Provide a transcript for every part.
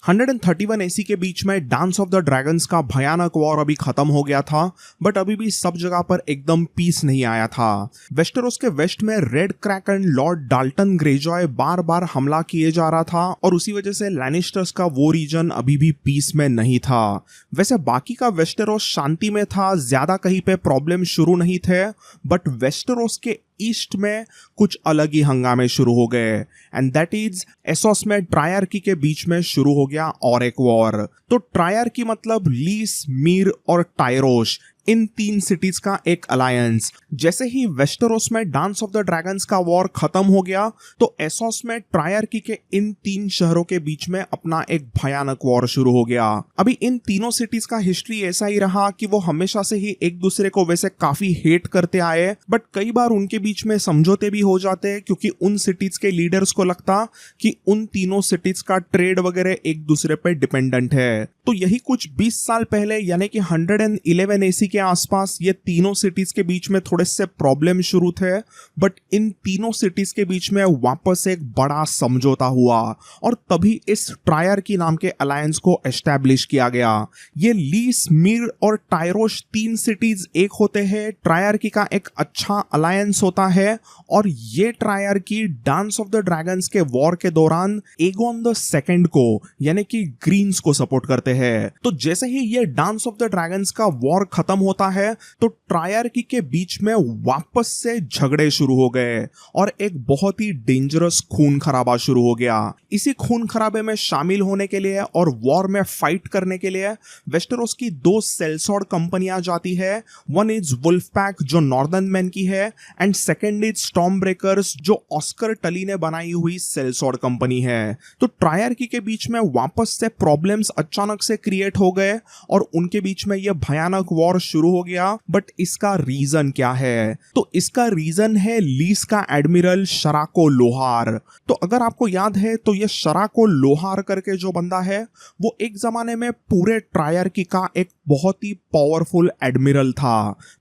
131 AC के बीच में dance of the dragons का भयानक वॉर अभी खत्म हो गया था, बट अभी भी सब जगह पर एकदम पीस नहीं आया था। वेस्टरोस के वेस्ट में red kraken lord Dalton Greyjoy बार बार हमला किए जा रहा था और उसी वजह से लैनिस्टर्स का वो रीजन अभी भी पीस में नहीं था। वैसे बाकी का वेस्टरोस शांति में था, ज्यादा कहीं पे प्रॉब्लम शुरू नहीं थे, बट वेस्टरोस के ईस्ट में कुछ अलग ही हंगामे शुरू हो गए एंड दैट इज एसोस में ट्रायर्की के बीच में शुरू हो गया और एक वॉर। तो ट्रायर्की मतलब लीस, मीर और टायरोश, इन 3 सिटीज का एक अलायंस। जैसे ही वेस्टरोस में डांस ऑफ द ड्रैगन्स का वॉर खत्म हो गया तो एसोस में ट्रायर्की के इन 3 शहरों के बीच में अपना एक भयानक वॉर शुरू हो गया। अभी इन तीनों सिटीज का हिस्ट्री ऐसा ही रहा कि वो हमेशा से ही एक दूसरे को वैसे काफी हेट करते आए, बट कई बार उनके बीच में समझौते भी हो जाते क्योंकि उन सिटीज के लीडर्स को लगता कि उन तीनों सिटीज का ट्रेड वगैरह एक दूसरे पे डिपेंडेंट है। तो यही कुछ 20 साल पहले यानी कि 111 एसी के आसपास ये तीनों सिटीज के बीच में थोड़े से प्रॉब्लम शुरू थे, बट इन तीनों सिटीज के बीच में वापस एक बड़ा समझौता हुआ और तभी इस ट्रायर्की नाम के अलायंस को एस्टैब्लिश किया गया। ये लीस, मीर और टायरोश 3 सिटीज एक होते हैं, ट्रायर्की का एक अच्छा अलायंस होता है और ये ट्रायर्की डांस ऑफ द ड्रैगन्स के वॉर के दौरान एगोन द सेकंड को यानी कि ग्रीन्स को सपोर्ट करते हैं। तो जैसे ही ये डांस ऑफ द ड्रैगन्स का वॉर खत्म होता है तो ट्रायर्की के बीच में वापस से झगड़े शुरू हो गए और एक बहुत ही डेंजरस खून खराबा शुरू हो गया। इसी खून खराबे में शामिल होने के लिए और वॉर में फाइट करने के लिए वेस्टरोस की 2 सेलसॉर्ड कंपनियां जाती है। वन इज वुल्फ पैक जो नॉर्दर्न मैन की है and second is storm breakers जो ऑस्कर टली ने बनाई हुई सेलसॉर्ड कंपनी है। तो ट्रायर्की के बीच में वापस से प्रॉब्लम्स अचानक से क्रिएट हो गए और उनके बीच में यह भयानक वॉर शुरू हो गया। बट इसका रीजन क्या है? तो इसका रीजन है लीस का एडमिरल शराको लोहार। तो अगर आपको याद है तो यह शराको लोहार करके जो बंदा है वो एक जमाने में पूरे ट्रायर्की का एक बहुत ही पावरफुल एडमिरल था।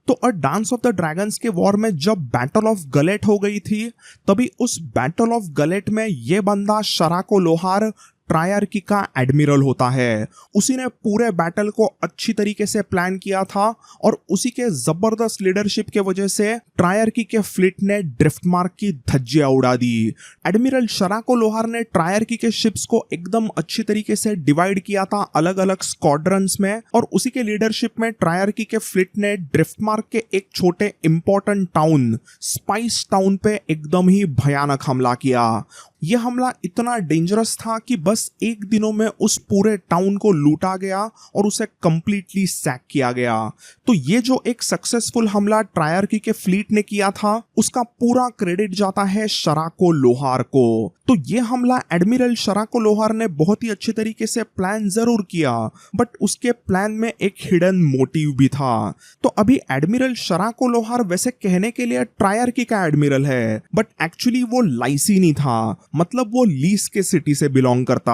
तो और डांस ऑफ द ड्रैगन्स के वॉर में जब बैटल ऑफ गलेट हो गई थी तभी उस बैटल ऑफ गलेट में यह बंदा शराको लोहार ट्रायर्की का एडमिरल होता है। उसी ने पूरे बैटल को अच्छी तरीके से प्लान किया था और उसी के जबरदस्त लीडरशिप के वजह से ट्रायर्की के फ्लीट ने ड्रिफ्ट मार्क की धज्जियां उड़ा दी। एडमिरल शराको लोहार ने ट्रायर्की के शिप्स को एकदम अच्छी तरीके से डिवाइड किया था अलग अलग स्क्वाड्रंस में और उसी के लीडरशिप में ट्रायर्की के फ्लीट ने ड्रिफ्ट मार्क के एक छोटे इंपॉर्टेंट टाउन स्पाइस टाउन पे एकदम ही भयानक हमला किया। यह हमला इतना डेंजरस था कि बस एक दिनों में उस पूरे टाउन को लूटा गया और उसे कंप्लीटली सैक किया गया। तो ये जो एक सक्सेसफुल हमला ट्रायर्की के फ्लीट ने किया था उसका पूरा क्रेडिट जाता है शराको लोहार को। तो ये हमला एडमिरल शराको लोहार ने बहुत ही अच्छे तरीके से प्लान जरूर किया, बट उसके प्लान में एक हिडन मोटिव भी था। तो अभी एडमिरल शराको लोहार वैसे कहने के लिए ट्रायर्की का एडमिरल है, बट एक्चुअली वो लाइसिनी था, मतलब वो लीस के सिटी से बिलोंग करता।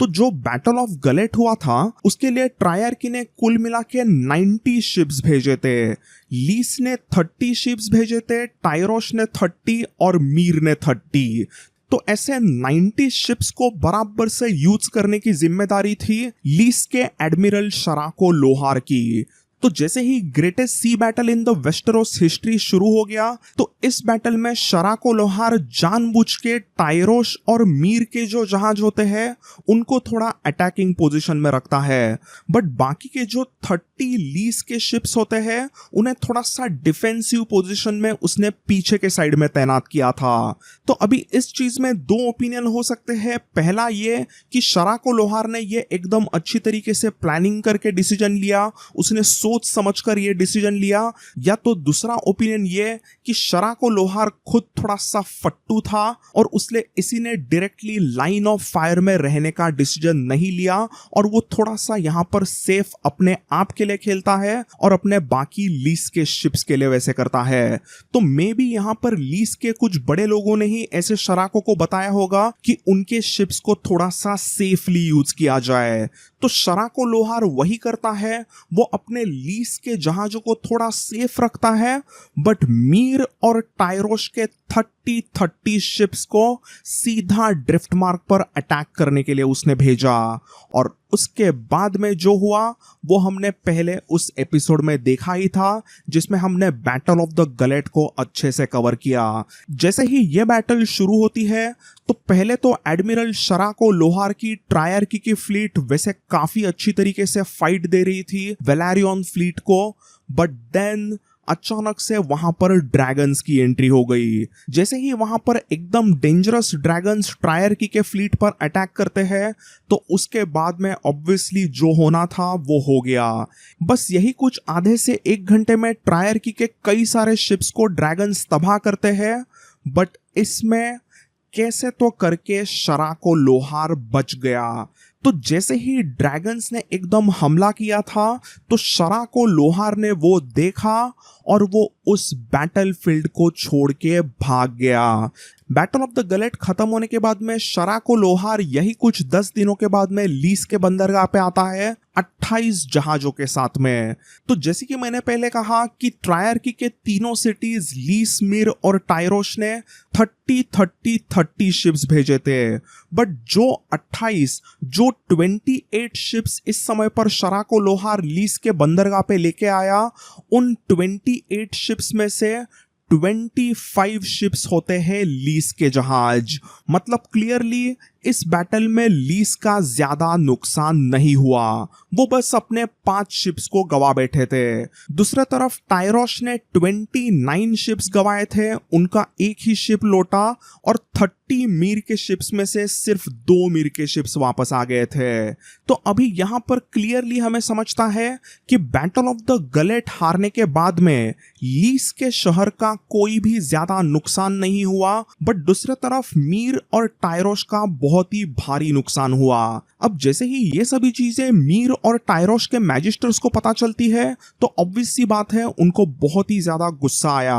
तो जो बैटल ऑफ गलेट हुआ था उसके लिए ट्रायर्की ने कुल मिला के 90 शिप्स भेजे थे। लीस ने 30 शिप्स भेजे थे, टायरोश ने 30 और मीर ने 30। तो ऐसे 90 शिप्स को बराबर से यूज करने की जिम्मेदारी थी लीस के एडमिरल शराको लोहार की। तो जैसे ही greatest sea battle in the Westeros history शुरू हो गया तो इस बैटल में शराको लोहार जानबूझ के टायरोश और मीर के जो जहाज होते हैं उनको थोड़ा अटैकिंग पोजीशन में रखता है, बट बाकी के जो 30 लीस के शिप्स होते हैं उन्हें थोड़ा सा डिफेंसिव पोजीशन में उसने पीछे के साइड में तैनात किया था। तो अभी इस चीज में 2 ओपिनियन हो सकते हैं। पहला ये कि शराको लोहार ने ये एकदम अच्छी तरीके से प्लानिंग करके डिसीजन लिया, उसने सोच समझकर ये डिसीजन लिया, या तो दूसरा ओपिनियन ये कि शराको लोहार खुद थोड़ा सा फट्टू था और उसने इसी ने डायरेक्टली लाइन ऑफ फायर में रहने का डिसीजन नहीं लिया और वो थोड़ा सा यहाँ पर सेफ अपने आप के लिए खेलता है और अपने बाकी लीस के शिप्स के लिए वैसे करता है। तो मे बी यहाँ पर लीस के कुछ बड़े लोगों ने ही ऐसे शराको को बताया होगा कि उनके शिप्स को थोड़ा सा सेफली यूज किया जाए। तो शराको लोहार वही करता है, वो अपने लीस के जहाजों को थोड़ा सेफ रखता है, बट मीर और टायरोश के 30 शिप्स को सीधा ड्रिफ्ट मार्क पर अटैक करने के लिए उसने भेजा। और उसके बाद में जो हुआ वो हमने पहले उस एपिसोड में देखा ही था, जिसमें हमने बैटल ऑफ द गलेट को अच्छे से कवर किया। जैसे ही ये बैटल शुरू होती है तो पहले तो एडमिरल शराको लोहार की ट्रायर्की की फ्लीट वैसे काफी अच्छी तरीके से फाइट दे रही थी वेलेरियन फ्लीट को, बट देन अचानक से वहां पर ड्रैगन्स की एंट्री हो गई। जैसे ही वहां पर एकदम डेंजरस ड्रैगन्स ट्रायर्की के फ्लीट पर अटैक करते हैं तो उसके बाद में ऑब्वियसली जो होना था वो हो गया। बस यही कुछ आधे से 1 घंटे में ट्रायर्की के कई सारे शिप्स को ड्रैगन्स तबाह करते हैं, बट इसमें कैसे तो करके शराको लोहार बच गया। तो जैसे ही ड्रैगन्स ने एकदम हमला किया था तो शराको लोहार ने वो देखा और वो उस बैटलफील्ड को छोड़ के भाग गया। बैटल ऑफ द गलेट खत्म होने के बाद में शराको लोहार यही कुछ 10 दिनों के बाद में लीस के बंदरगाह पे आता है 28 जहाजों के साथ में। तो जैसे कि मैंने पहले कहा कि ट्रायर्की के तीनों सिटीज लीस, मिर और टायरोश ने 30 शिप्स भेजे थे, बट जो 28 शिप्स इस समय पर शराको लोहार लीस के बंदरगाह पे लेके आया, उन 28 शिप्स में से 25 शिप्स होते हैं लीस के जहाज। मतलब क्लियरली इस बैटल में लीस का ज्यादा नुकसान नहीं हुआ, वो बस अपने 5 शिप्स को गवा बैठे थे। दूसरी तरफ टायरोश ने 29 शिप्स गवाए थे, उनका एक ही शिप लौटा और 30 मीर के शिप्स में से सिर्फ 2 मीर के शिप्स वापस आ गए थे। तो अभी यहां पर क्लियरली हमें समझता है कि बैटल ऑफ द गलेट हारने के बाद में लीस के शहर का कोई भी ज्यादा नुकसान नहीं हुआ, बट दूसरी तरफ मीर और टायरोश का बहुत ही भारी नुकसान हुआ। अब जैसे ही ये सभी चीजें मीर और टायरोश के मैजिस्टर्स को पता चलती है तो ऑब्वियस सी बात है उनको बहुत ही ज्यादा गुस्सा आया।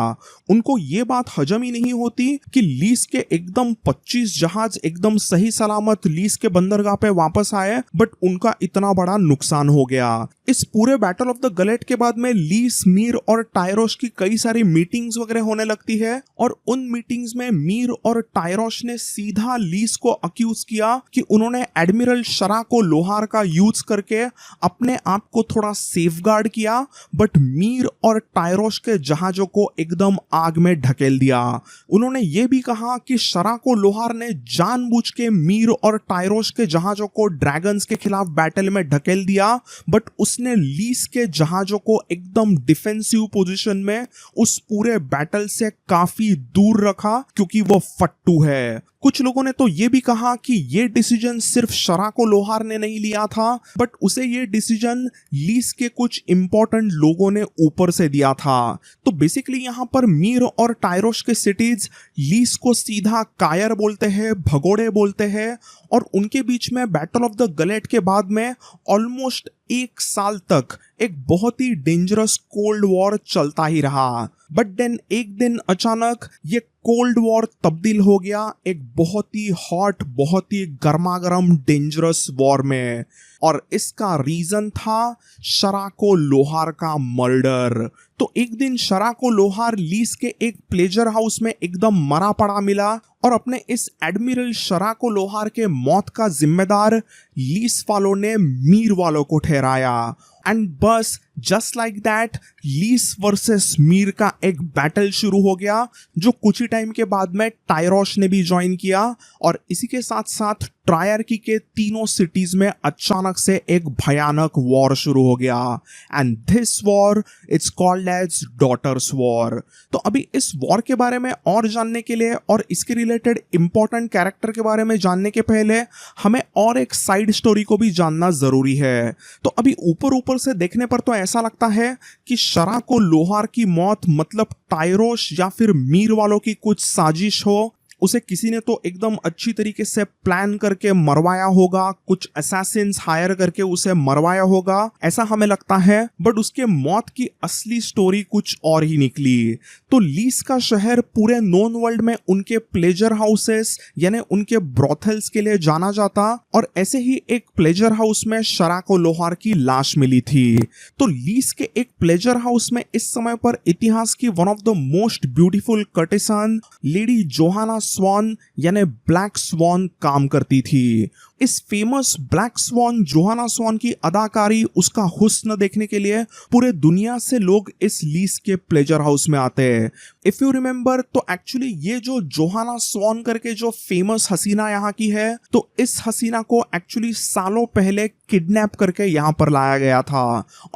उनको ये बात हजम ही नहीं होती कि लीस के एकदम 25 जहाज एकदम सही सलामत लीस के बंदरगाह पे वापस आए, बट उनका इतना बड़ा नुकसान हो गया। इस पूरे बैटल ऑफ द गलेट के बाद में लीस, मीर और टायरोश की कई सारी मीटिंग्स वगैरह होने लगती है और उन मीटिंग्स में मीर और टायरोश ने सीधा लीस को अक्यूज किया कि उन्होंने एडमिरल शराको लोहार का यूज करके अपने आप को थोड़ा सेफगार्ड किया, बट मीर और टायरोश के जहाजों को एकदम आग में ढकेल दिया। उन्होंने ये भी कहा कि शराको लोहार ने जानबूझ के मीर और टायरोश के जहाजों को ड्रैगन्स के खिलाफ बैटल में ढकेल दिया, बट उसने लीस के जहाजों को एकदम डिफेंसिव पोजीशन में उस पूरे बैटल से काफी दूर रखा क्योंकि वो फट्टू है। कुछ लोगों ने तो ये भी कहा कि ये डिसीजन सिर्फ शराको लोहार ने नहीं लिया था, बट उसे ये डिसीजन लीस के कुछ इंपॉर्टेंट लोगों ने ऊपर से दिया था। तो बेसिकली यहाँ पर मीर और टायरोश के सिटीज लीस को सीधा कायर बोलते हैं, भगोड़े बोलते हैं, और उनके बीच में बैटल ऑफ द गलेट के बाद में ऑलमोस्ट 1 साल तक एक बहुत ही डेंजरस कोल्ड वॉर चलता ही रहा। बट देन एक दिन अचानक ये कोल्ड वॉर तब्दील हो गया एक बहुत ही हॉट, बहुत ही गर्मागर्म डेंजरस वॉर में, और इसका रीजन था शराको लोहार का मर्डर। तो एक दिन शराको लोहार लीस के एक प्लेजर हाउस में एकदम मरा पड़ा मिला और अपने इस एडमिरल शराको लोहार के मौत का जिम्मेदार लीस वालों ने मीर वालों को ठहराया। एंड बस just like that lease versus Mir का एक बैटल शुरू हो गया, जो कुछ ही टाइम के बाद में टायरोश ने भी ज्वाइन किया, और इसी के साथ साथ ट्रायर्की के तीनों सिटीज में अचानक से एक भयानक वॉर शुरू हो गया। And this war it's called as daughters war. तो अभी इस वॉर के बारे में और जानने के लिए और इसके रिलेटेड इंपॉर्टेंट कैरेक्टर के बारे में जानने के पहले हमें और एक साइड स्टोरी को भी जानना जरूरी है। तो अभी ऊपर से देखने पर तो ऐसा लगता है कि शराको लोहार की मौत मतलब टायरोश या फिर मीर वालों की कुछ साजिश हो, उसे किसी ने तो एकदम अच्छी तरीके से प्लान करके मरवाया होगा, कुछ असैसिन्स हायर करके उसे मरवाया होगा, ऐसा हमें लगता है। बट उसके मौत की असली स्टोरी कुछ और ही निकली। तो लीस का शहर पूरे नोन वर्ल्ड में उनके प्लेजर हाउसेस यानी उनके ब्रॉथल्स के लिए जाना जाता, और ऐसे ही एक प्लेजर हाउस में शराको लोहार की लाश मिली थी। तो लीस के एक प्लेजर हाउस में इस समय पर इतिहास की one of the most beautiful courtesan lady Johanna Swann यानी ब्लैक स्वॉन काम करती थी। इस famous black swan Johanna Swann की अदाकारी, उसका हुस्न देखने के लिए पूरे दुनिया से लोग इस लीस के प्लेजर हाउस में आते हैं। इफ यू रिमेंबर तो एक्चुअली ये जो जोहाना स्वॉन करके जो फेमस हसीना यहाँ की है, तो इस हसीना को एक्चुअली सालों पहले किडनैप करके यहाँ पर लाया गया था,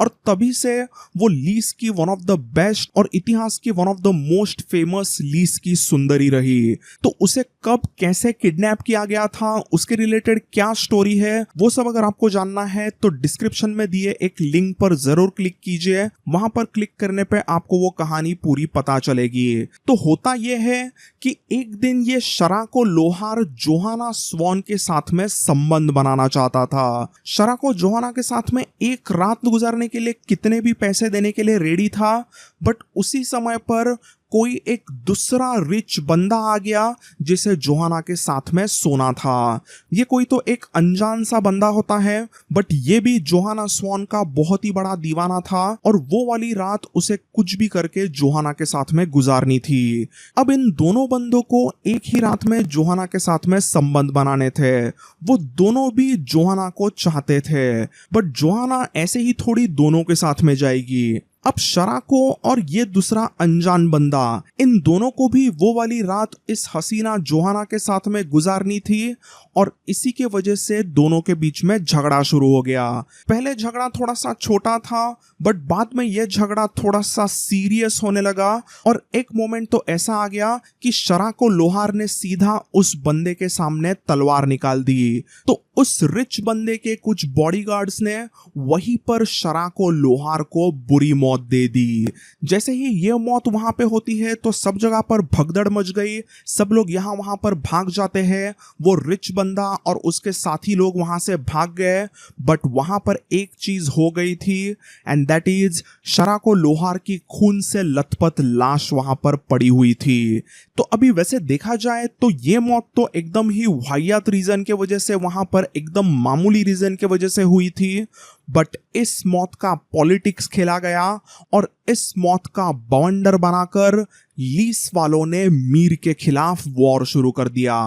और तभी से वो लीस की वन ऑफ द बेस्ट और इतिहास की one of the most famous lease की सुंदरी रही। तो उसे कब कैसे किडनैप किया गया था, उसके रिलेटेड क्या स्टोरी है, वो सब अगर आपको जानना है तो डिस्क्रिप्शन में दिए एक लिंक पर जरूर क्लिक कीजिए। वहां पर क्लिक करने पे आपको वो कहानी पूरी पता चलेगी। तो होता यह है कि एक दिन ये शराको लोहार जोहाना स्वॉन के साथ में संबंध बनाना चाहता था। शराको जोहाना के साथ में एक रात गुजारने के लिए कितने भी पैसे देने के लिए रेडी था, बट उसी समय पर कोई एक दूसरा रिच बंदा आ गया जिसे जोहाना के साथ में सोना था। ये कोई तो एक अनजान सा बंदा होता है, बट ये भी जोहाना स्वॉन का बहुत ही बड़ा दीवाना था, और वो वाली रात उसे कुछ भी करके जोहाना के साथ में गुजारनी थी। अब इन दोनों बंदों को एक ही रात में जोहाना के साथ में संबंध बनाने थे। वो दोनों भी जोहाना को चाहते थे, बट जोहाना ऐसे ही थोड़ी दोनों के साथ में जाएगी। अब शराको और ये दूसरा अनजान बंदा, इन दोनों को भी वो वाली रात इस हसीना जोहाना के साथ में गुजारनी थी, और इसी के वजह से दोनों के बीच में झगड़ा शुरू हो गया। पहले झगड़ा थोड़ा सा छोटा था, बट बाद में यह झगड़ा थोड़ा सा सीरियस होने लगा, और एक मोमेंट तो ऐसा आ गया कि शराको लोहार ने सीधा उस बंदे के सामने तलवार निकाल दी। तो उस रिच बंदे के कुछ बॉडीगार्ड्स ने वहीं पर शराको लोहार को बुरी मौत दे दी। जैसे ही ये मौत वहां पे होती है तो सब जगह पर भगदड़ मच गई, सब लोग यहाँ वहां पर भाग जाते हैं। वो रिच बंदा और उसके साथी लोग वहां से भाग गए, बट वहां पर एक चीज हो गई थी, एंड दैट इज शराको लोहार की खून से लथपथ लाश वहां पर पड़ी हुई थी। तो अभी वैसे देखा जाए तो ये मौत तो एकदम ही वाहियात रीजन के वजह से, वहां पर एकदम मामूली रीजन के वजह से हुई थी, बट इस मौत का पॉलिटिक्स खेला गया, और इस मौत का बवंडर बनाकर लीस वालों ने मीर के खिलाफ वॉर शुरू कर दिया।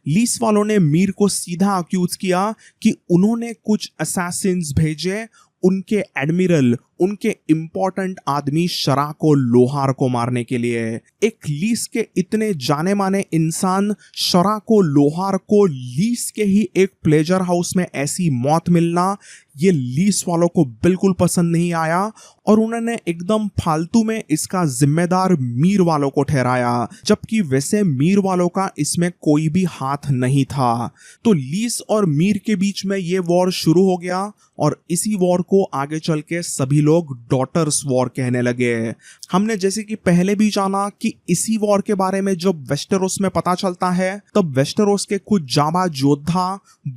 लीस वालों ने मीर को सीधा अक्यूज किया कि उन्होंने कुछ असैसिन्स भेजे उनके एडमिरल, उनके इंपॉर्टेंट आदमी शराको लोहार को मारने के लिए। एक लीस के इतने जाने माने इंसान शराको लोहार को लीस के ही एक प्लेजर हाउस में ऐसी मौत मिलना, ये लीस वालों को बिल्कुल पसंद नहीं आया, और उन्होंने एकदम फालतू में इसका जिम्मेदार मीर वालों को ठहराया, जबकि वैसे मीर वालों का इसमें कोई भी हाथ नहीं था। तो लीस और मीर के बीच में ये वॉर शुरू हो गया, और इसी वॉर को आगे चल के सभी लोग डॉटर्स वॉर कहने लगे। हमने जैसे कि पहले भी जाना कि इसी वॉर के बारे में जब वेस्टेरोस में पता चलता है, तब वेस्टेरोस के कुछ जाबाज योद्धा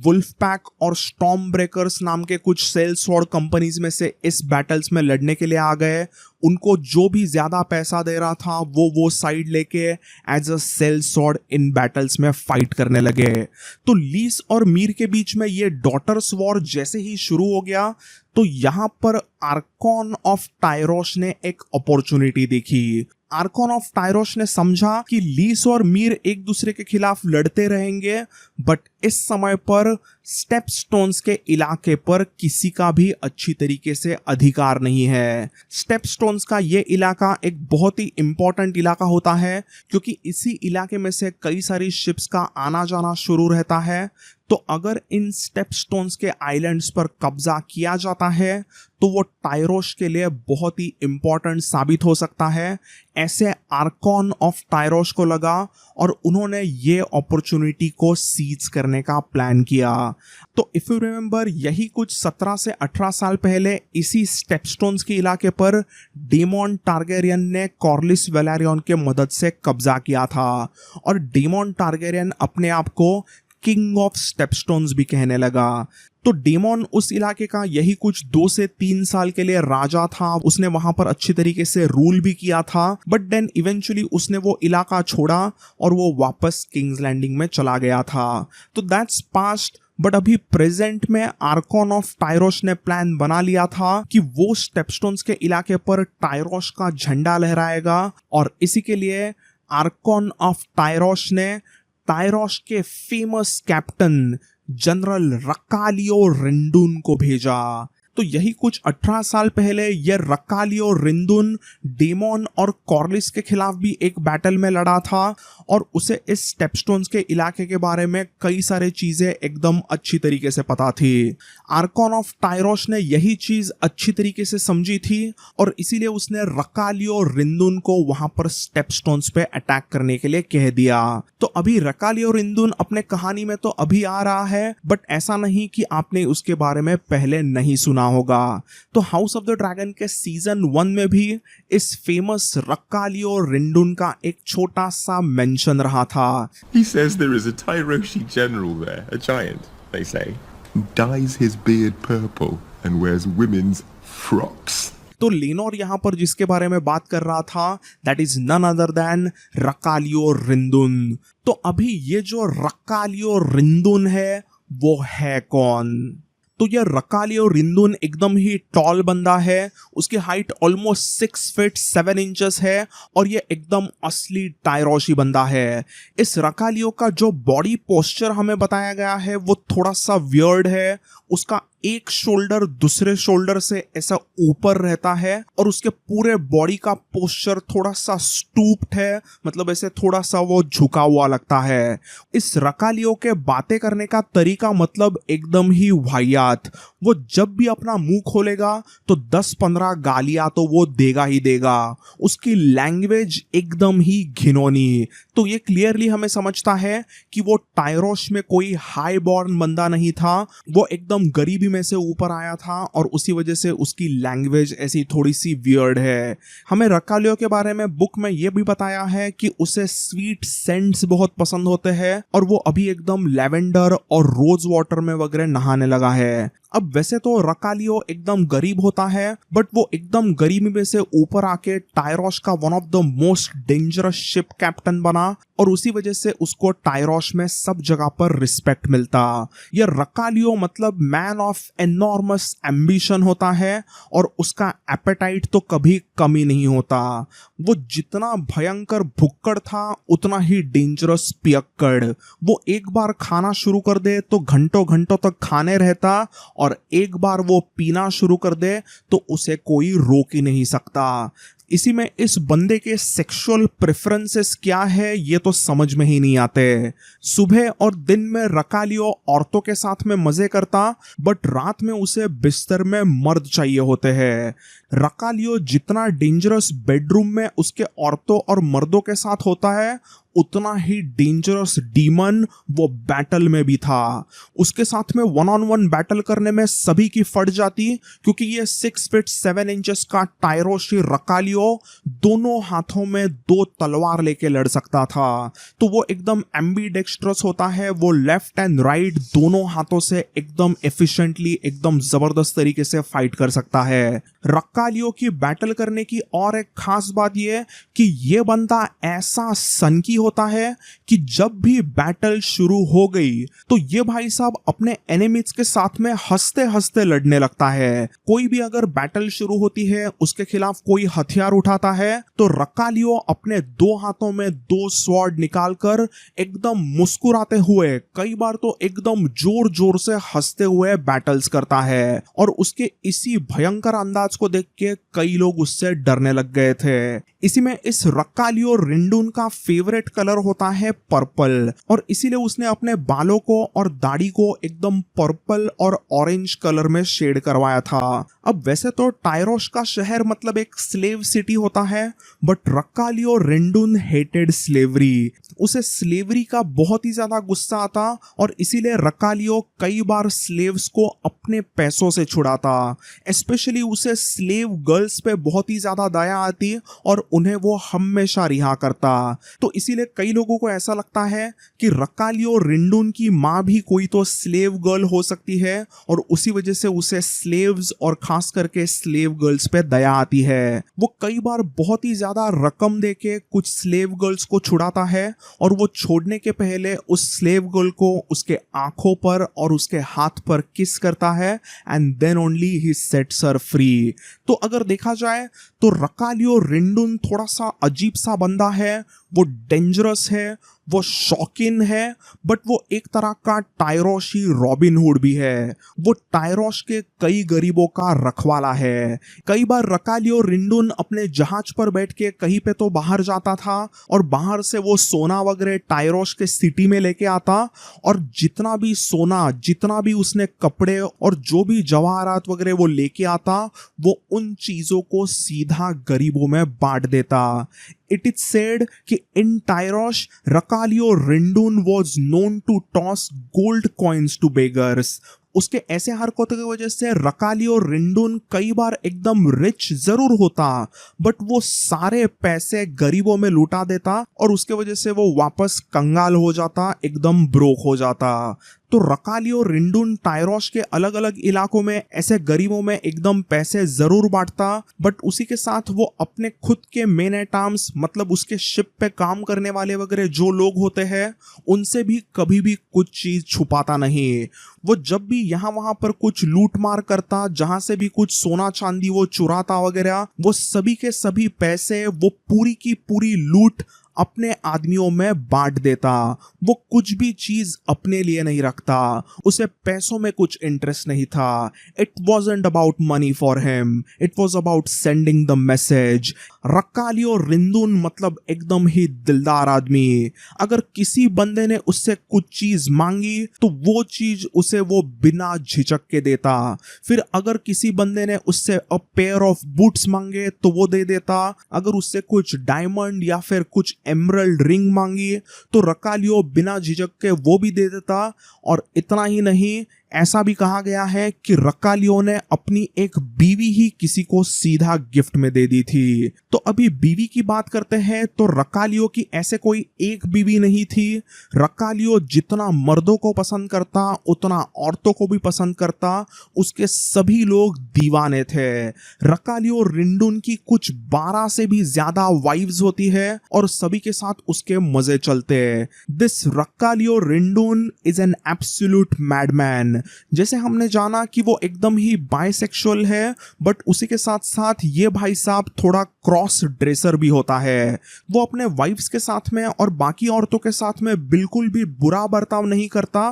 वुल्फ पैक और स्टॉर्म ब्रेकर्स नाम के कुछ सेल स्वॉर्ड कंपनीज में से इस बैटल्स में लड़ने के लिए आ गए। उनको जो भी ज्यादा पैसा दे रहा था वो साइड लेके as a sail sword in battles में फाइट करने लगे। तो लीस और मीर के बीच में ये डॉटर्स वॉर जैसे ही शुरू हो गया, तो यहां पर आर्कॉन ऑफ टायरोस ने एक अपॉर्चुनिटी देखी। आर्कॉन ऑफ टायरोस ने समझा कि लीस और मीर एक दूसरे के खिलाफ लड़ते रहेंगे, बट इस समय पर स्टेप स्टोन्स के इलाके पर किसी का भी अच्छी तरीके से अधिकार नहीं है। स्टेप स्टोन्स का ये इलाका एक बहुत ही इंपॉर्टेंट इलाका होता है, क्योंकि इसी इलाके में से कई सारी शिप्स का आना जाना शुरू रहता है। तो अगर इन स्टेप स्टोन्स के आइलैंड्स पर कब्जा किया जाता है तो वो टायरोस के लिए बहुत ही इंपॉर्टेंट साबित हो सकता है। ऐसे आर्कॉन ऑफ टायरोस को लगा, और उन्होंने ये अपॉर्चुनिटी को सीज करने करने का प्लान किया। तो इफ यू रिमेंबर, यही कुछ 17 से 18 साल पहले इसी स्टेपस्टोन्स के इलाके पर डेमन टारगेरियन ने कॉर्लिस वेलारियन के मदद से कब्जा किया था, और डेमन टारगेरियन अपने आप को किंग ऑफ स्टेपस्टोन्स भी कहने लगा। तो डेमन उस इलाके का यही कुछ 2 से 3 साल के लिए राजा था। उसने वहां पर अच्छी तरीके से रूल भी किया था, बट देन इवेंचुअली उसने वो इलाका छोड़ा और वो वापस किंग्स लैंडिंग में चला गया था। तो दैट्स पास्ट। बट अभी प्रेजेंट में आर्कॉन ऑफ टायरोस ने प्लान बना लिया था कि वो स्टेपस्टोन्स के इलाके पर टायरोस का झंडा लहराएगा, और इसी के लिए आर्कॉन ऑफ टायरोस ने टायरोस के फेमस कैप्टन जनरल रकालियो रिंडून को भेजा। तो यही कुछ 18 साल पहले ये रकालियो रिंडून डेमन और कॉर्लिस के खिलाफ भी एक बैटल में लड़ा था, और उसे इस स्टेपस्टोन्स के इलाके के बारे में कई सारे चीजें एकदम अच्छी तरीके से पता थी। आर्कॉन ऑफ टायरोस ने यही चीज अच्छी तरीके से समझी थी, और इसीलिए उसने रकालियो रिंडून को वहां पर स्टेपस्टोन्स पे अटैक करने के लिए कह दिया। तो अभी रकालियो रिंडून अपने कहानी में तो अभी आ रहा है, बट ऐसा नहीं कि आपने उसके बारे में पहले नहीं सुना होगा। तो हाउस ऑफ द ड्रैगन के सीजन 1 में भी इस फेमस रकालियो रिंडून का एक छोटा सा मेंशन रहा था। He says there is a Tyroshi general there, a giant, they say, who dyes his beard purple and wears women's frocks. तो लेनोर यहाँ पर जिसके बारे में बात कर रहा था, that is none other than Rakallio Ryndoon. तो अभी ये जो रकालियो रिंडून है वो है कौन? तो ये रकालियो रिंडून एकदम ही टॉल बंदा है। उसकी हाइट ऑलमोस्ट 6 फीट 7 इंचेस है, और ये एकदम असली टायरोशी बंदा है। इस रकालियो का जो बॉडी पोस्चर हमें बताया गया है वो थोड़ा सा वियर्ड है। उसका एक शोल्डर दूसरे शोल्डर से ऐसा ऊपर रहता है, और उसके पूरे बॉडी का पोस्चर थोड़ा सा स्टूप्ड है, मतलब ऐसे थोड़ा सा वो झुका हुआ लगता है। इस रकालियो के बातें करने का तरीका मतलब एकदम ही वाहियात। वो जब भी अपना मुंह खोलेगा तो 10-15 गालियां तो वो देगा ही देगा। उसकी लैंग्वेज एकदम ही घिनौनी। तो ये क्लियरली हमें समझता है कि वो टायरोस में कोई हाई बॉर्न बंदा नहीं था, वो एकदम गरीबी में से ऊपर आया था, और उसी वजह से उसकी लैंग्वेज ऐसी थोड़ी सी वियर्ड है। हमें रकालियो के बारे में बुक में ये भी बताया है कि उसे स्वीट सेंट्स बहुत पसंद होते हैं, और वो अभी एकदम लेवेंडर और रोज वाटर में वगैरह नहाने लगा है। अब वैसे तो रकालियो एकदम गरीब होता है, बट वो एकदम गरीबी में से ऊपर आके टायरोस का one of the most dangerous ship captain बना, और उसी वजह से उसको टायरोस में सब जगह पर रिस्पेक्ट मिलता। ये रकालियो मतलब मैन ऑफ एनॉर्मस एम्बिशन होता है, और उसका एपेटाइट तो कभी कमी नहीं होता। वो जितना भयंकर भुक्कड़ था उतना ही डेंजरस पियक्कड़। वो एक बार खाना शुरू कर दे तो घंटों घंटों तक खाने रहता, और एक बार वो पीना शुरू कर दे तो उसे कोई रोक ही नहीं सकता। इसी में इस बंदे के सेक्सुअल प्रेफरेंसेस क्या है ये तो समझ में ही नहीं आते। सुबह और दिन में रकालियो औरतों के साथ में मजे करता, बट रात में उसे बिस्तर में मर्द चाहिए होते हैं। रकालियो जितना डेंजरस बेडरूम में उसके औरतों और मर्दों के साथ होता है, उतना ही डेंजरस डीमन वो बैटल में भी था। उसके साथ में 1-on-1 बैटल करने में सभी की फट जाती, क्योंकि ये 6 फीट 7 इंचेस का टायरोशी रकालियो दोनों हाथों में 2 तलवार लेके लड़ सकता था। तो वो एकदम एम्बीडेक्स्ट्रस होता है। वो लेफ्ट एंड राइट दोनों हाथों से एकदम एफिशिएंटली, एकदम जबरदस्त तरीके से फाइट कर सकता है। रकालियो की बैटल करने की और एक खास बात ये कि ये बंदा ऐसा सनकी होता है कि जब भी बैटल शुरू हो गई तो ये भाई साहब अपने एनिमीज के साथ में हंसते हंसते लड़ने लगता है। कोई भी अगर बैटल शुरू होती है, उसके खिलाफ कोई हथियार उठाता है, तो रकालियो अपने 2 हाथों में 2 स्वॉर्ड निकालकर एकदम मुस्कुराते हुए, कई बार तो एकदम जोर जोर से हंसते हुए बैटल्स करता है। और उसके इसी भयंकर अंदाज आवाज को देख के कई लोग उससे डरने लग गए थे। इसी में इस रक्कालियो रिंडून का फेवरेट कलर होता है पर्पल, और इसीलिए उसने अपने बालों को और दाढ़ी को एकदम पर्पल और ऑरेंज कलर में शेड करवाया था। अब वैसे तो टायरोश का शहर मतलब एक स्लेव सिटी होता है, बट रक्कालियो रिंडून हेटेड स्लेवरी। उसे स्लेवरी का बहुत ही ज्यादा गुस्सा आता, और इसीलिए रक्कालियो कई बार स्लेव्स को अपने पैसों से छुड़ाता। स्पेशली उसे स्लेव गर्ल्स पे बहुत ही ज्यादा दया आती और उन्हें वो हमेशा रिहा करता। तो इसीलिए कई लोगों को ऐसा लगता है कि रक्कालियो रिंडून की माँ भी कोई तो स्लेव गर्ल हो सकती है, और उसी वजह से उसे स्लेव्स और खास करके स्लेव गर्ल्स पे दया आती है। वो कई बार बहुत ही ज्यादा रकम देके कुछ स्लेव गर्ल्स को छुड़ाता है, और वो छोड़ने के पहले उस स्लेव गर्ल को उसके आंखों पर और उसके हाथ पर किस करता है, and then only he sets her free. तो अगर देखा जाए तो रक्कालियो रिंडून थोड़ा सा अजीब सा बंदा है। वो डेंजरस है, वो शौकीन है, बट वो एक तरह का टायरोश ही रॉबिन हुड भी है। वो टायरोश के कई गरीबों का रखवाला है। कई बार रक्कालियो रिंडून अपने जहाज पर बैठ के कहीं पे तो बाहर जाता था, और बाहर से वो सोना वगैरह टायरोश के सिटी में लेके आता, और जितना भी सोना, जितना भी उसने कपड़े और जो भी जवाहरात वगैरह वो लेके आता, वो उन चीजों को सीधा गरीबों में बांट देता। It is said कि in Tyrosh, Rackalio Rindun was known to toss gold coins to beggars. उसके ऐसे हरकतों की वजह से रक्कालियो रिंडून कई बार एकदम रिच जरूर होता, बट वो सारे पैसे गरीबों में लुटा देता, और उसके वजह से वो वापस कंगाल हो जाता, एकदम ब्रोक हो जाता। तो रक्कालियो रिंडून टायरोश के अलग अलग इलाकों में ऐसे गरीबों में एकदम पैसे जरूर बांटता, बट उसी के साथ वो अपने खुद के मेन एटाम्स मतलब उसके शिप पे काम करने वाले वगैरह जो लोग होते हैं, उनसे भी कभी भी कुछ चीज छुपाता नहीं। वो जब भी यहाँ वहां पर कुछ लूट मार करता, जहां से भी कुछ सोना चांदी वो चुराता वगैरह, वो सभी के सभी पैसे, वो पूरी की पूरी लूट अपने आदमियों में बांट देता। वो कुछ भी चीज अपने लिए नहीं रखता, उसे पैसों में कुछ इंटरेस्ट नहीं था। It wasn't about money for him, it was about sending the message. Rakallio Ryndoon मतलब एकदम ही दिलदार आदमी। अगर किसी बंदे ने उससे कुछ चीज मांगी तो वो चीज उसे वो बिना झिझक के देता। फिर अगर किसी बंदे ने उससे अ पेयर ऑफ बूट्स मांगे तो वो दे देता। अगर उससे कुछ डायमंड या फिर कुछ एमरल्ड रिंग मांगी तो रक्कालियो बिना झिझक के वो भी दे देता। और इतना ही नहीं, ऐसा भी कहा गया है कि रक्कालियो ने अपनी एक बीवी ही किसी को सीधा गिफ्ट में दे दी थी। तो अभी बीवी की बात करते हैं तो रक्कालियो की ऐसे कोई एक बीवी नहीं थी। रक्कालियो जितना मर्दों को पसंद करता उतना औरतों को भी पसंद करता। उसके सभी लोग दीवाने थे। रक्कालियो रिंडून की कुछ 12 से भी ज्यादा वाइव्स होती है और सभी के साथ उसके मजे चलते। This Rakallio Ryndoon is an absolute madman. जैसे हमने जाना कि वो एकदम ही बाइसेक्सुअल है, बट उसी के साथ साथ ये भाई साहब थोड़ा क्रॉस ड्रेसर भी होता है। वो अपने वाइफ्स के साथ में और बाकी औरतों के साथ में बिल्कुल भी बुरा बर्ताव नहीं करता,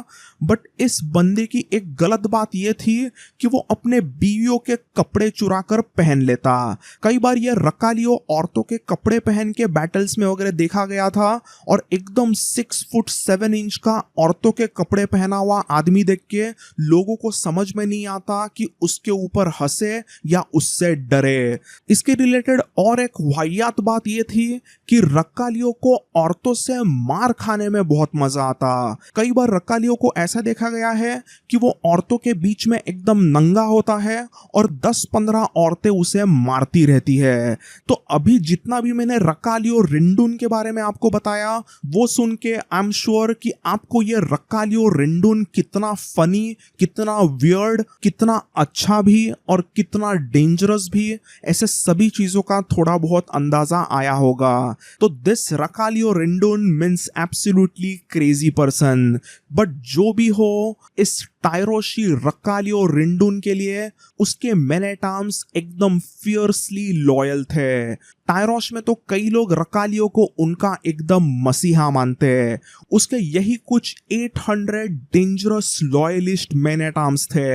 बट इस बंदे की एक गलत बात ये थी कि वो अपने बीवियों के कपड़े चुरा कर पहन लेता। कई बार ये रक्कालियो औरतों के कपड़े पहन के बैटल्स में वगैरह देखा गया था, और एकदम 6 फुट 7 इंच का औरतों के कपड़े पहना हुआ आदमी देख के लोगों को समझ में नहीं आता कि उसके ऊपर हंसे या उससे डरे। इसके रिलेटेड और एक वाहियात बात यह थी कि रक्कालियो को औरतों से मार खाने में बहुत मजा आता। कई बार रक्कालियो को ऐसा देखा गया है कि वो औरतों के बीच में एकदम नंगा होता है और 10-15 औरतें उसे मारती रहती है। तो अभी जितना भी मैंने रक्कालियो रिंडून के बारे में आपको बताया, वो सुन के आई एम श्योर कि आपको ये रक्कालियो रिंडून कितना फनी, कितना वियर्ड, कितना अच्छा भी और कितना डेंजरस भी, ऐसे सभी चीजों का थोड़ा बहुत अंदाजा आया होगा। तो this Rakallio Ryndoon means absolutely crazy person. But जो भी हो, इस टायरोशी रक्कालियो रिंडून के लिए उसके मेन एट आर्म्स एकदम फियर्सली लॉयल थे। टायरोश में तो कई लोग रक्कालियो को उनका एकदम मसीहा मानते हैं। उसके यही कुछ 800 dangerous loyalist men at arms थे।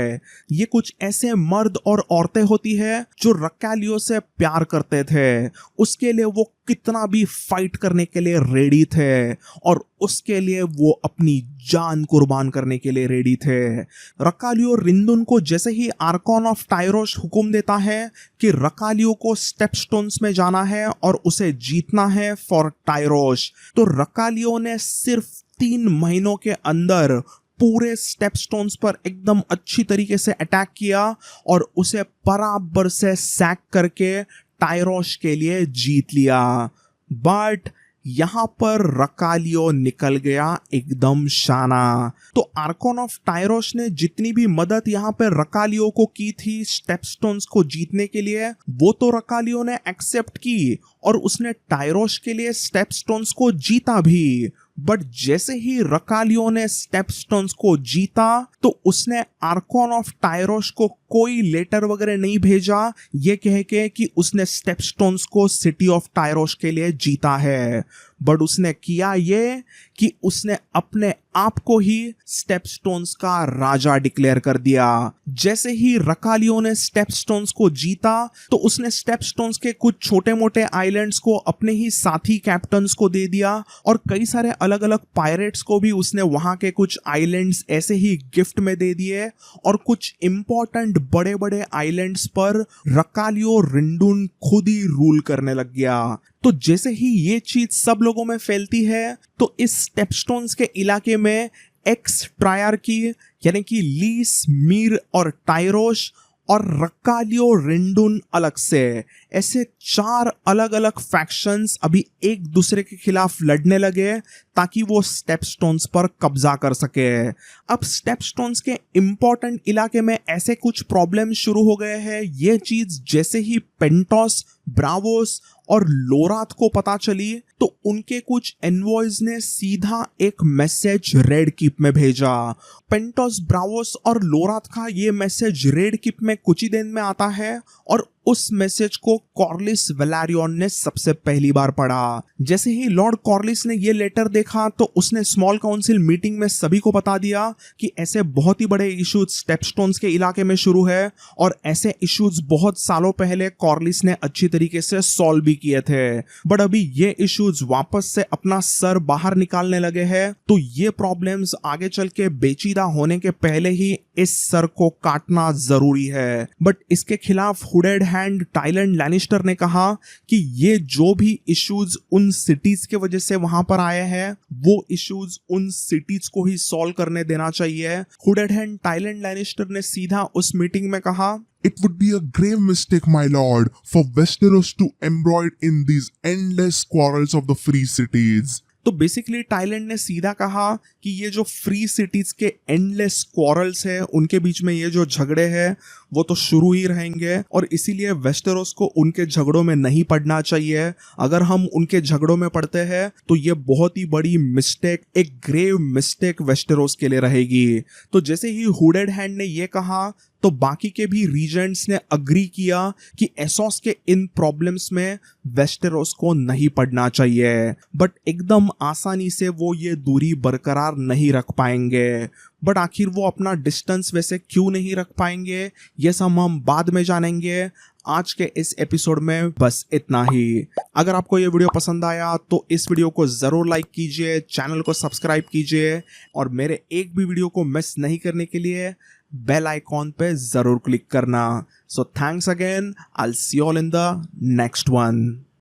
ये कुछ ऐसे मर्द और औरतें होती है जो रक्कालियो से प्यार करते थे। उसके लिए वो कितना भी फाइट करने के लिए रेडी थे और उसके लिए वो अपनी जान कुर्बान करने के लिए रेडी थे। रक्कालियो रिंडून को जैसे ही आर्कॉन ऑफ टायरोश हुक्म देता है कि रक्कालियो को स्टेपस्टोन्स में जाना है और उसे जीतना है फॉर टायरोश, तो रक्कालियो ने सिर्फ 3 महीनों के अंदर पूरे स्टेपस्टोन्स पर एकदम अच्छी तरीके से अटैक किया और उसे बराबर से सैक करके टायरोश के लिए जीत लिया। बट यहां पर रक्कालियो निकल गया एकदम शाना। तो आर्कॉन ऑफ टायरोश ने जितनी भी मदद यहां पर रक्कालियो को की थी स्टेपस्टोन्स को जीतने के लिए, वो तो रक्कालियो ने एक्सेप्ट की और उसने टायरोश के लिए स्टेपस्टोन्स को जीता भी। बट जैसे ही रक्कालियो ने स्टेपस्टोन्स को जीता तो उसने आर्कॉन ऑफ टायरोश को कोई लेटर वगैरह नहीं भेजा ये कह के कि उसने स्टेपस्टोन्स को सिटी ऑफ टायरोश के लिए जीता है। बट उसने किया ये कि उसने अपने आप को ही स्टेपस्टोन्स का राजा डिक्लेयर कर दिया। जैसे ही रक्कालियो ने स्टेपस्टोन्स को जीता तो उसने स्टेपस्टोन्स के कुछ छोटे मोटे आइलैंड्स को अपने ही साथी कैप्टन्स को दे दिया और कई सारे अलग अलग पायरेट्स को भी उसने वहां के कुछ आइलैंड्स ऐसे ही गिफ्ट में दे दिए और कुछ इंपॉर्टेंट बड़े बड़े आइलैंड्स पर रक्कालियो रिंडून खुद ही रूल करने लग गया। तो जैसे ही ये चीज सब लोगों में फैलती है तो इस स्टेपस्टोन्स के इलाके में एक्स ट्रायर्की यानी कि लीस, मीर और टायरोश और रक्कालियो रिंडून अलग से ऐसे 4 अलग अलग फैक्शंस अभी एक दूसरे के खिलाफ लड़ने लगे ताकि वो स्टेपस्टोन्स पर कब्जा कर सके। अब स्टेपस्टोन्स के इंपॉर्टेंट इलाके में ऐसे कुछ प्रॉब्लम शुरू हो गए हैं। ये चीज जैसे ही पेंटोस, ब्रावोस और लोराथ को पता चली तो उनके कुछ एनवॉयज ने सीधा एक मैसेज रेड कीप में भेजा। पेंटोस, ब्रावोस और लोराथ का ये मैसेज रेड कीप में कुछ ही दिन में आता है और उस मैसेज को कॉर्लिस वेलारियन ने सबसे पहली बार पढ़ा। जैसे ही लॉर्ड कॉर्लिस ने ये लेटर देखा तो उसने स्मॉल काउंसिल मीटिंग में सभी को बता दिया कि ऐसे बहुत ही बड़े इश्यूज स्टेपस्टोन्स के इलाके में शुरू है और ऐसे इश्यूज बहुत सालों पहले कॉर्लिस ने अच्छी तरीके से सॉल्व भी किए थे। बट अभी ये इश्यूज वापस से अपना सर बाहर निकालने लगे हैं तो ये प्रॉब्लम्स आगे चल के बेचीदा होने के पहले ही इस सर को काटना जरूरी है। बट इसके खिलाफ हुडेड हैंड टाइलन लैनिस्टर ने कहा कि ये जो भी इश्यूज उन सिटीज के वजह से वहां पर आए हैं वो इश्यूज उन सिटीज को ही सॉल्व करने देना चाहिए। हुडेड हैंड टाइलन लैनिस्टर ने सीधा उस मीटिंग में कहा, It would be a grave mistake, my lord, for Westeros to embroid in these endless quarrels of the free cities. तो बेसिकली टाइलैंड ने सीधा कहा कि ये जो फ्री सिटीज के एंडलेस क्वारल्स है उनके बीच में ये जो झगड़े हैं वो तो शुरू ही रहेंगे और इसीलिए वेस्टेरोस को उनके झगड़ों में नहीं पड़ना चाहिए। अगर हम उनके झगड़ों में पड़ते हैं तो ये बहुत ही बड़ी मिस्टेक, एक ग्रेव मिस्टेक वेस्टेरोस के लिए रहेगी। तो जैसे ही हुडेड हैंड ने ये कहा तो बाकी के भी रीजेंट्स ने अग्री किया कि एसोस के इन प्रॉब्लम्स में वेस्टेरोस को नहीं पड़ना चाहिए। बट एकदम आसानी से वो ये दूरी बरकरार नहीं रख पाएंगे। बट आखिर वो अपना डिस्टेंस वैसे क्यों नहीं रख पाएंगे ये सब हम बाद में जानेंगे। आज के इस एपिसोड में बस इतना ही। अगर आपको ये वीडियो पसंद आया तो इस वीडियो को जरूर लाइक कीजिए, चैनल को सब्सक्राइब कीजिए और मेरे एक भी वीडियो को मिस नहीं करने के लिए बेल आइकॉन पे जरूर क्लिक करना। So thanks again, I will see you all in the next one.